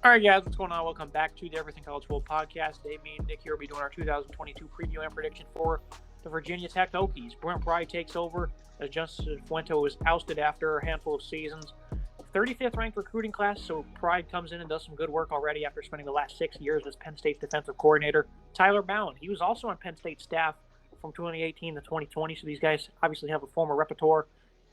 All right, guys, what's going on? Welcome back to the Everything College Football Podcast. Dave, me, and Nick here will be doing our 2022 preview and prediction for the Virginia Tech Hokies. Brent Pry takes over as Justin Fuente was ousted after a handful of seasons. 35th ranked recruiting class, so Pride comes in and does some good work already after spending the last 6 years as Penn State's defensive coordinator. Tyler Bowen, he was also on Penn State staff from 2018 to 2020, so these guys obviously have a former repertoire.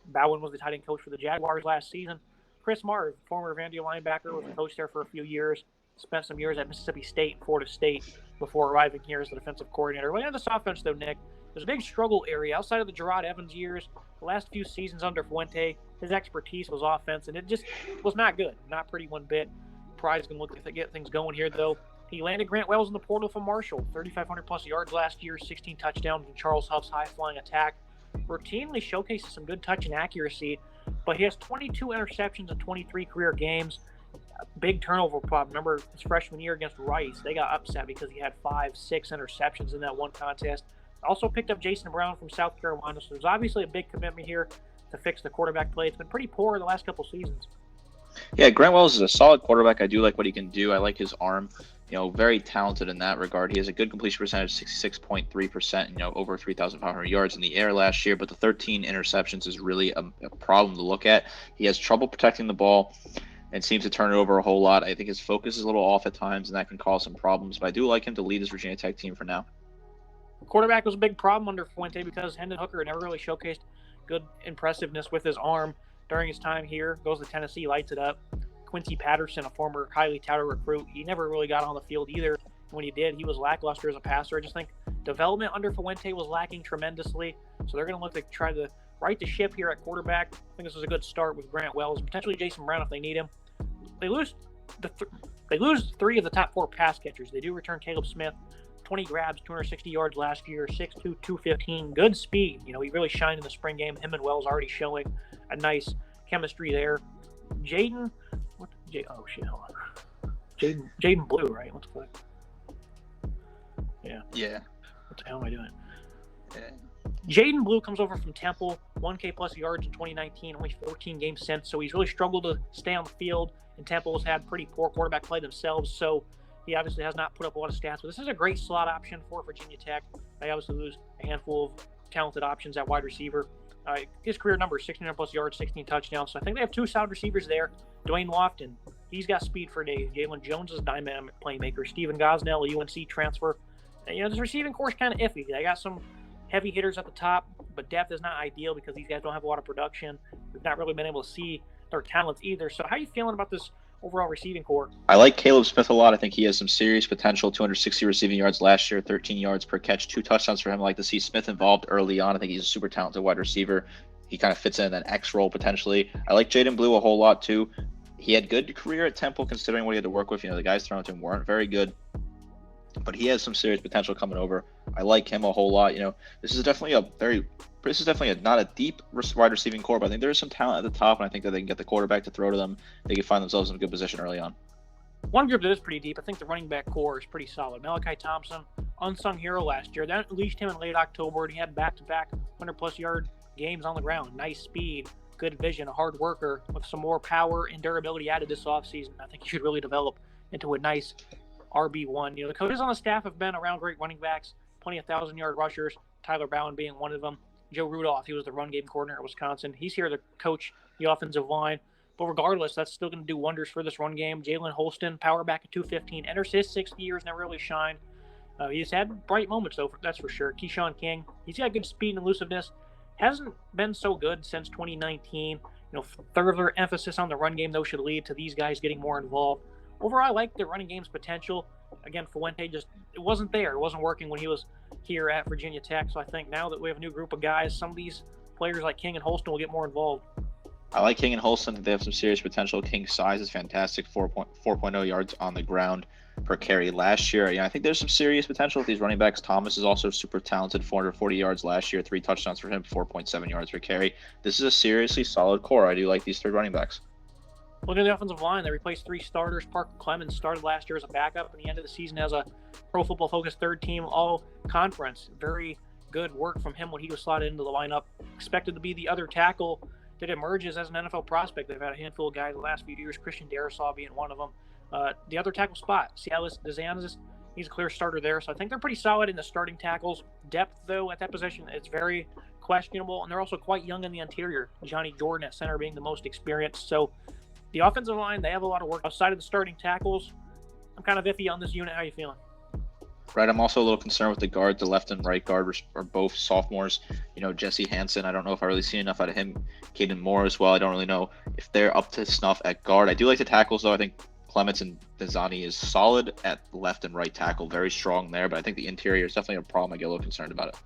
Bowen was the tight end coach for the Jaguars last season. Chris Marv, former Vandy linebacker, was a coach there for a few years, spent some years at Mississippi State and Florida State before arriving here as the defensive coordinator. Looking at this offense, though, Nick, there's a big struggle area. Outside of the Gerard Evans years, the last few seasons under Fuente, his expertise was offense, and it just was not good. Not pretty one bit. Pride's going to look to get things going here, though. He landed Grant Wells in the portal from Marshall, 3,500-plus yards last year, 16 touchdowns in Charles Huff's high-flying attack. Routinely showcases some good touch and accuracy, but he has 22 interceptions in 23 career games. Big turnover problem. Remember his freshman year against Rice, they got upset because he had 5-6 interceptions in that one contest. Also picked up Jason Brown from South Carolina, so there's obviously a big commitment here to fix the quarterback play. It's been pretty poor the last couple seasons. Yeah, Grant Wells is a solid quarterback. I do like what he can do. I like his arm. Very talented in that regard. He has a good completion percentage, 66.3%, over 3,500 yards in the air last year, but the 13 interceptions is really a problem to look at. He has trouble protecting the ball and seems to turn it over a whole lot. I think his focus is a little off at times, and that can cause some problems, but I do like him to lead his Virginia Tech team for now. Quarterback was a big problem under Fuente because Hendon Hooker never really showcased good impressiveness with his arm during his time here. Goes to Tennessee, lights it up. Quincy Patterson, a former highly touted recruit, he never really got on the field either. When he did, he was lackluster as a passer. I just think development under Fuente was lacking tremendously. So they're going to look to try to right the ship here at quarterback. I think this was a good start with Grant Wells, potentially Jason Brown if they need him. They lose three of the top four pass catchers. They do return Caleb Smith, 20 grabs, 260 yards last year, 6'2", 215. Good speed. He really shined in the spring game. Him and Wells already showing a nice chemistry there. Jaden Blue, right? What the fuck? Yeah. What the hell am I doing? Yeah. Jaden Blue comes over from Temple, 1K plus yards in 2019, only 14 games since, so he's really struggled to stay on the field, and Temple has had pretty poor quarterback play themselves, so he obviously has not put up a lot of stats, but this is a great slot option for Virginia Tech. They obviously lose a handful of talented options at wide receiver. His career number is 1,600-plus yards, 16 touchdowns, so I think they have two solid receivers there. Dwayne Lofton, he's got speed for days. Jalen Jones is a dynamic playmaker. Stephen Gosnell, a UNC transfer. And, this receiving core is kind of iffy. They got some heavy hitters at the top, but depth is not ideal because these guys don't have a lot of production. We've not really been able to see their talents either. So how are you feeling about this overall receiving core? I like Caleb Smith a lot. I think he has some serious potential. 260 receiving yards last year, 13 yards per catch, 2 touchdowns for him. I like to see Smith involved early on. I think he's a super talented wide receiver. He kind of fits in that X role potentially. I like Jaden Blue a whole lot too. He had good career at Temple considering what he had to work with. The guys thrown to him weren't very good, but he has some serious potential coming over. I like him a whole lot. This is definitely not a deep wide receiving core, but I think there is some talent at the top, and I think that they can get the quarterback to throw to them. They can find themselves in a good position early on. One group that is pretty deep, I think the running back core is pretty solid. Malachi Thompson, unsung hero last year. That unleashed him in late October, and he had back-to-back 100-plus yard games on the ground. Nice speed, good vision, a hard worker with some more power and durability added this offseason. I think he should really develop into a nice RB1. The coaches on the staff have been around great running backs, plenty of 1,000-yard rushers, Tyler Bowen being one of them. Joe Rudolph, he was the run game coordinator at Wisconsin. He's here to coach the offensive line. But regardless, that's still going to do wonders for this run game. Jalen Holston, power back at 215, enters his 6th year, never really shined. He's had bright moments, though, that's for sure. Keyshawn King, he's got good speed and elusiveness. Hasn't been so good since 2019. Further emphasis on the run game, though, should lead to these guys getting more involved. Overall, I like the running game's potential. Again, Fuente it wasn't there. It wasn't working when he was here at Virginia Tech. So I think now that we have a new group of guys, some of these players like King and Holston will get more involved. I like King and Holston. They have some serious potential. King's size is fantastic, 4.0 yards on the ground per carry last year. I think there's some serious potential with these running backs. Thomas is also super talented, 440 yards last year, 3 touchdowns for him, 4.7 yards per carry. This is a seriously solid core. I do like these 3 running backs. Look at the offensive line. They replaced 3 starters. Parker Clemens started last year as a backup, and the end of the season as a Pro Football Focus third-team all-conference. Very good work from him when he was slotted into the lineup. Expected to be the other tackle that emerges as an NFL prospect. They've had a handful of guys the last few years, Christian Darrisaw being one of them. The other tackle spot, Cialis DeZantis, he's a clear starter there. So I think they're pretty solid in the starting tackles. Depth, though, at that position, it's very questionable. And they're also quite young in the interior. Johnny Jordan at center being the most experienced. So the offensive line, they have a lot of work outside of the starting tackles. I'm kind of iffy on this unit. How you feeling? Right, I'm also a little concerned with the guard. The left and right guard are both sophomores. Jesse Hansen, I don't know if I really seen enough out of him. Caden Moore as well. I don't really know if they're up to snuff at guard. I do like the tackles, though. I think Clements and Desani is solid at left and right tackle. Very strong there, but I think the interior is definitely a problem. I get a little concerned about it.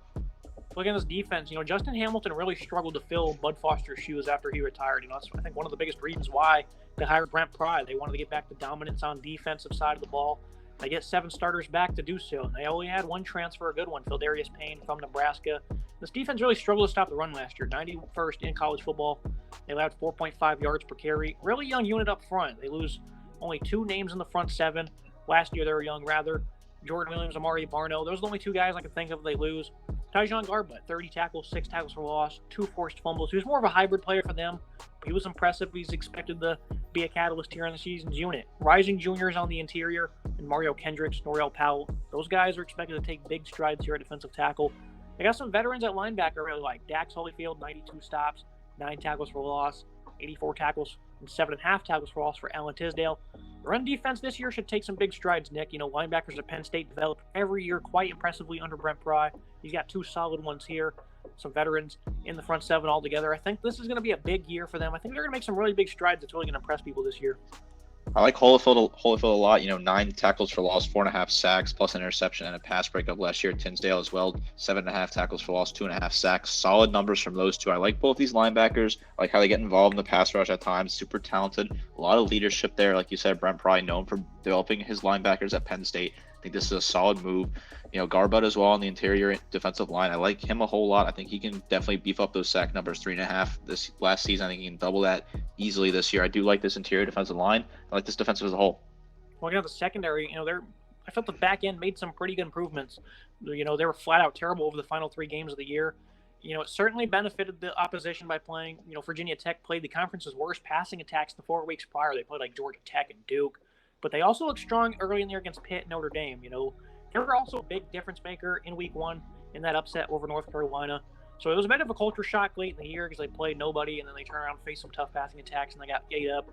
Look at this defense. Justin Hamilton really struggled to fill Bud Foster's shoes after he retired. That's, I think, one of the biggest reasons why they hired Brent Pry. They wanted to get back to dominance on defensive side of the ball. They get 7 starters back to do so. And they only had 1 transfer, a good one, Phildarius Payne from Nebraska. This defense really struggled to stop the run last year. 91st in college football. They allowed 4.5 yards per carry. Really young unit up front. They lose only 2 names in the front 7. Last year they were young, rather. Jordan Williams, Amari Barno. Those are the only 2 guys I could think of they lose. Tyjon Garbutt, 30 tackles, 6 tackles for loss, 2 forced fumbles. He was more of a hybrid player for them. He was impressive. He's expected to be a catalyst here on the season's unit. Rising juniors on the interior, and Mario Kendricks, Norrell Powell. Those guys are expected to take big strides here at defensive tackle. They got some veterans at linebacker I really like. Dax Holyfield, 92 stops, 9 tackles for loss, 84 tackles, and 7.5 tackles for loss for Alan Tisdale. The run defense this year should take some big strides, Nick. Linebackers at Penn State develop every year quite impressively under Brent Pry. He's got 2 solid ones here. Some veterans in the front 7 altogether. I think this is going to be a big year for them. I think they're going to make some really big strides that's really going to impress people this year. I like Holyfield a lot. 9 tackles for loss, 4.5 sacks, plus an interception and a pass breakup last year at Tinsdale as well. 7.5 tackles for loss, 2.5 sacks. Solid numbers from those 2. I like both these linebackers. I like how they get involved in the pass rush at times. Super talented. A lot of leadership there. Like you said, Brent Pry known for developing his linebackers at Penn State. I think this is a solid move. Garbutt as well on the interior defensive line. I like him a whole lot. I think he can definitely beef up those sack numbers. 3.5 this last season. I think he can double that easily this year. I do like this interior defensive line. I like this defensive as a whole. Well, the secondary, I felt the back end made some pretty good improvements. They were flat out terrible over the final 3 games of the year. It certainly benefited the opposition by playing. Virginia Tech played the conference's worst passing attacks the 4 weeks prior. They played like Georgia Tech and Duke. But they also looked strong early in the year against Pitt and Notre Dame. They were also a big difference maker in week 1 in that upset over North Carolina. So it was a bit of a culture shock late in the year because they played nobody, and then they turned around and faced some tough passing attacks, and they got ate up,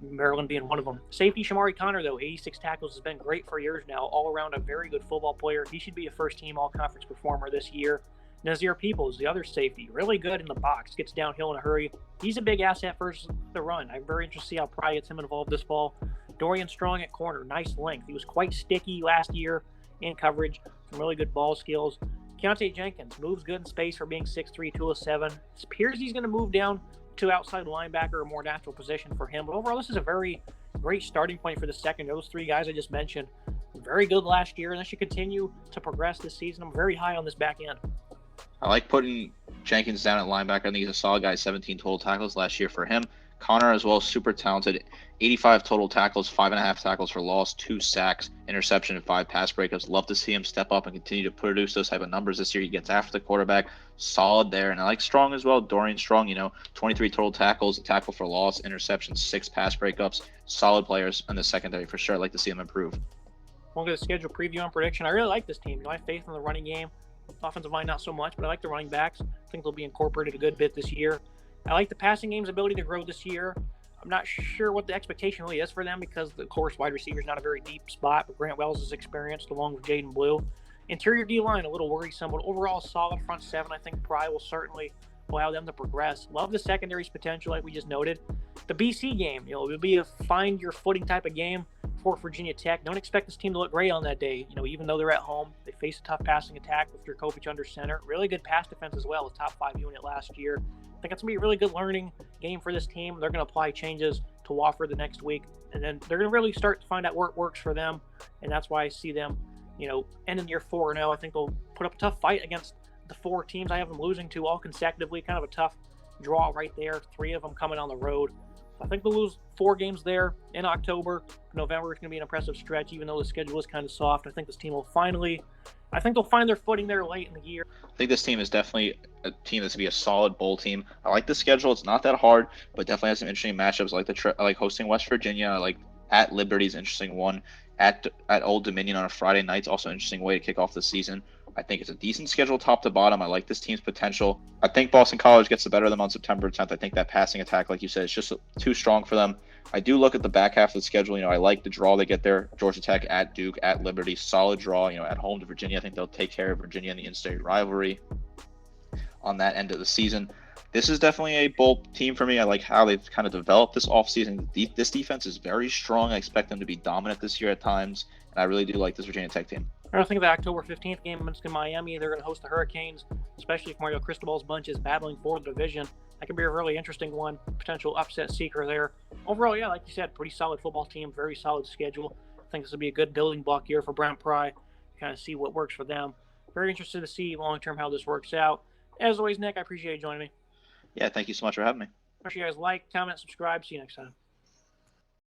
Maryland being one of them. Safety Shamari Connor, though, 86 tackles, has been great for years now. All around a very good football player. He should be a first-team all-conference performer this year. Nazir Peoples, the other safety, really good in the box, gets downhill in a hurry. He's a big asset for the run. I'm very interested to see how Pry gets him involved this fall. Dorian Strong at corner, nice length. He was quite sticky last year in coverage, some really good ball skills. Keontae Jenkins moves good in space for being 6'3", 207. It appears he's going to move down to outside linebacker, a more natural position for him. But overall, this is a very great starting point for the second. Those 3 guys I just mentioned, very good last year, and they should continue to progress this season. I'm very high on this back end. I like putting Jenkins down at linebacker. I think he's a solid guy. 17 total tackles last year for him. Connor as well, super talented. 85 total tackles, 5.5 tackles for loss, 2 sacks, interception, and 5 pass breakups. Love to see him step up and continue to produce those type of numbers this year. He gets after the quarterback, solid there. And I like Strong as well. Dorian Strong, 23 total tackles, a tackle for loss, interception, 6 pass breakups. Solid players in the secondary for sure. I'd like to see him improve. We'll get a schedule preview and prediction. I really like this team. I have faith in the running game. Offensive line, not so much, but I like the running backs. I think they'll be incorporated a good bit this year. I like the passing game's ability to grow this year. I'm not sure what the expectation really is for them because, of course, wide receiver is not a very deep spot, but Grant Wells is experienced along with Jaden Blue. Interior D-line, a little worrisome, but overall solid front 7. I think Pry will certainly allow them to progress. Love the secondary's potential, like we just noted. The BC game, it'll be a find your footing type of game for Virginia Tech. Don't expect this team to look great on that day. Even though they're at home, they face a tough passing attack with Dracovic under center. Really good pass defense as well, a top 5 unit last year. I think it's going to be a really good learning game for this team. They're going to apply changes to Wofford the next week, and then they're going to really start to find out where it works for them, and that's why I see them, ending year 4-0. I think they'll put up a tough fight against the 4 teams I have them losing to all consecutively. Kind of a tough draw right there. 3 of them coming on the road. I think they'll lose 4 games there in October. November is going to be an impressive stretch, even though the schedule is kind of soft. I think this team will they'll find their footing there late in the year. I think this team is definitely a team that's going to be a solid bowl team. I like the schedule. It's not that hard, but definitely has some interesting matchups. I like hosting West Virginia. I like At Liberty's interesting one. At Old Dominion on a Friday night's also an interesting way to kick off the season. I think it's a decent schedule top to bottom. I like this team's potential. I think Boston College gets the better of them on September 10th. I think that passing attack, like you said, is just too strong for them. I do look at the back half of the schedule. I like the draw they get there. Georgia Tech at Duke, at Liberty, solid draw. At home to Virginia. I think they'll take care of Virginia in the in-state rivalry on that end of the season. This is definitely a bold team for me. I like how they've kind of developed this offseason. This defense is very strong. I expect them to be dominant this year at times, and I really do like this Virginia Tech team. I think the October 15th game against Miami, they're going to host the Hurricanes, especially if Mario Cristobal's bunch is battling for the division. That could be a really interesting one, potential upset seeker there. Overall, yeah, like you said, pretty solid football team, very solid schedule. I think this will be a good building block year for Brent Pry, kind of see what works for them. Very interested to see long-term how this works out. As always, Nick, I appreciate you joining me. Yeah, thank you so much for having me. Make sure you guys like, comment, subscribe. See you next time.